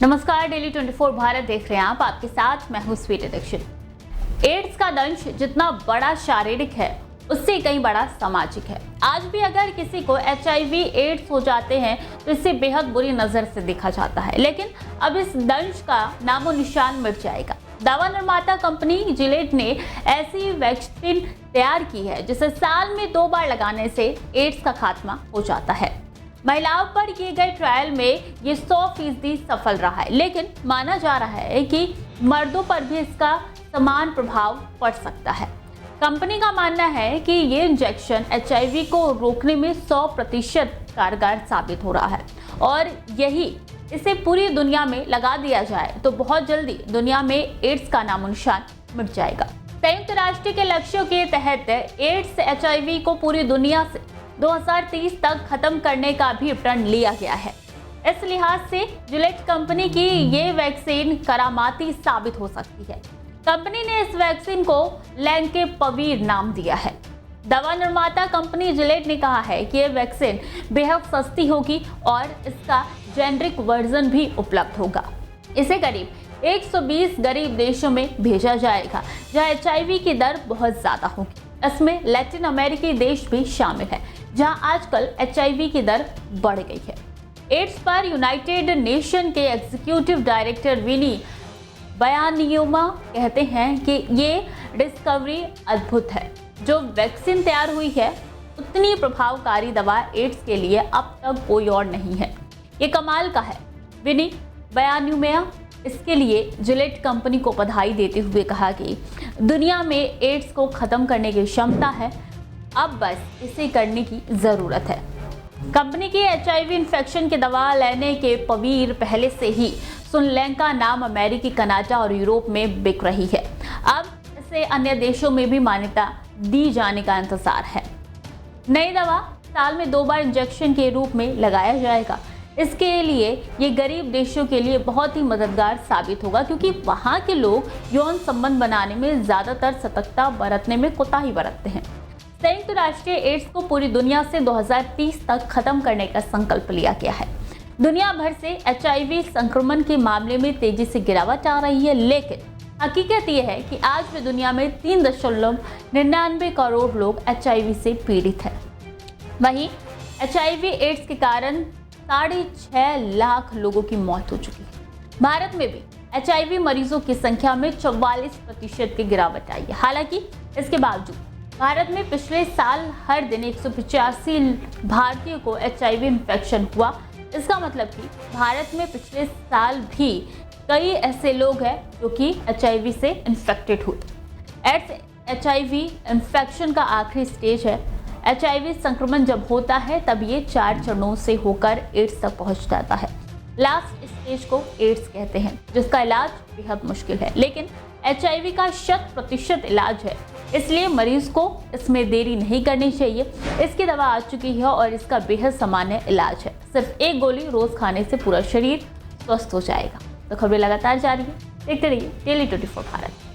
नमस्कार, डेली 24 भारत देख रहे हैं आप। आपके साथ मैं हूं स्वीटी दीक्षित। एड्स का दंश जितना बड़ा शारीरिक है उससे कहीं बड़ा सामाजिक है। आज भी अगर किसी को HIV एड्स हो जाते हैं तो इसे बेहद बुरी नजर से देखा जाता है, लेकिन अब इस दंश का नामो निशान मिट जाएगा। दवा निर्माता कंपनी जिलेट ने ऐसी वैक्सीन तैयार की है जिसे साल में 2 बार लगाने से एड्स का खात्मा हो जाता है। महिलाओं पर किए गए ट्रायल में ये 100% सफल रहा है, लेकिन माना जा रहा है कि मर्दों पर भी इसका समान प्रभाव पड़ सकता है। कंपनी का मानना है कि ये इंजेक्शन HIV को रोकने में 100% कारगर साबित हो रहा है और यही इसे पूरी दुनिया में लगा दिया जाए तो बहुत जल्दी दुनिया में एड्स का नामो निशान मिट जाएगा। संयुक्त राष्ट्र के लक्ष्यों के तहत एड्स HIV को पूरी दुनिया से 2030 तक खत्म करने का भी प्रण लिया गया है। इस लिहाज से जिलेट कंपनी की ये वैक्सीन करामाती साबित हो सकती है। कंपनी ने इस वैक्सीन को लेंकेपवीर नाम दिया है। दवा निर्माता कंपनी जिलेट ने कहा है कि ये वैक्सीन बेहद सस्ती होगी और इसका जेनरिक वर्जन भी उपलब्ध होगा। इसे करीब 120 गरीब देशों में भेजा जाएगा जहां HIV की दर बहुत ज्यादा होगी। इसमें लैटिन अमेरिकी देश भी शामिल है जहां आजकल HIV की दर बढ़ गई है। एड्स पर यूनाइटेड नेशन के एग्जीक्यूटिव डायरेक्टर विनी बयानियोमा कहते हैं कि ये डिस्कवरी अद्भुत है। जो वैक्सीन तैयार हुई है उतनी प्रभावकारी दवा एड्स के लिए अब तक कोई और नहीं है। ये कमाल का है। विनी बयानियोमा इसके लिए जिलेट कंपनी को बधाई देते हुए कहा कि दुनिया में एड्स को खत्म करने की क्षमता है, अब बस इसे करने की जरूरत है। कंपनी की HIV इन्फेक्शन की दवा लेने के पवीर पहले से ही सुनलेंका नाम अमेरिकी, कनाडा और यूरोप में बिक रही है। अब इसे अन्य देशों में भी मान्यता दी जाने का इंतजार है। नई दवा साल में 2 बार इंजेक्शन के रूप में लगाया जाएगा। इसके लिए ये गरीब देशों के लिए बहुत ही मददगार साबित होगा क्योंकि वहाँ के लोग यौन संबंध बनाने में ज़्यादातर सतर्कता बरतने में कोताही बरतते हैं। संयुक्त राष्ट्र एड्स को पूरी दुनिया से 2030 तक खत्म करने का संकल्प लिया गया है। दुनिया भर से HIV संक्रमण के मामले में तेजी से गिरावट आ रही है, लेकिन हकीकत यह है कि आज भी दुनिया में 3.99 करोड़ लोग HIV से पीड़ित हैं। वहीं HIV एड्स के कारण 6.5 लाख लोगों की मौत हो चुकी है। भारत में भी HIV मरीजों की संख्या में 44% की गिरावट आई है। हालांकि इसके बावजूद भारत में पिछले साल हर दिन 185 भारतीयों को HIV इन्फेक्शन हुआ। इसका मतलब कि भारत में पिछले साल भी कई ऐसे लोग हैं जो कि HIV से इन्फेक्टेड हुए। एड्स HIV इन्फेक्शन का आखिरी स्टेज है। HIV संक्रमण जब होता है तब ये 4 चरणों से होकर एड्स तक पहुंच जाता है। लास्ट स्टेज को एड्स कहते हैं, जिसका इलाज बेहद मुश्किल है, लेकिन HIV का 100% इलाज है, इसलिए मरीज को इसमें देरी नहीं करनी चाहिए। इसकी दवा आ चुकी है और इसका बेहद सामान्य इलाज है। सिर्फ 1 गोली रोज खाने से पूरा शरीर स्वस्थ हो जाएगा। तो खबरें लगातार जारी है, देखते रहिए डेली 24 भारत।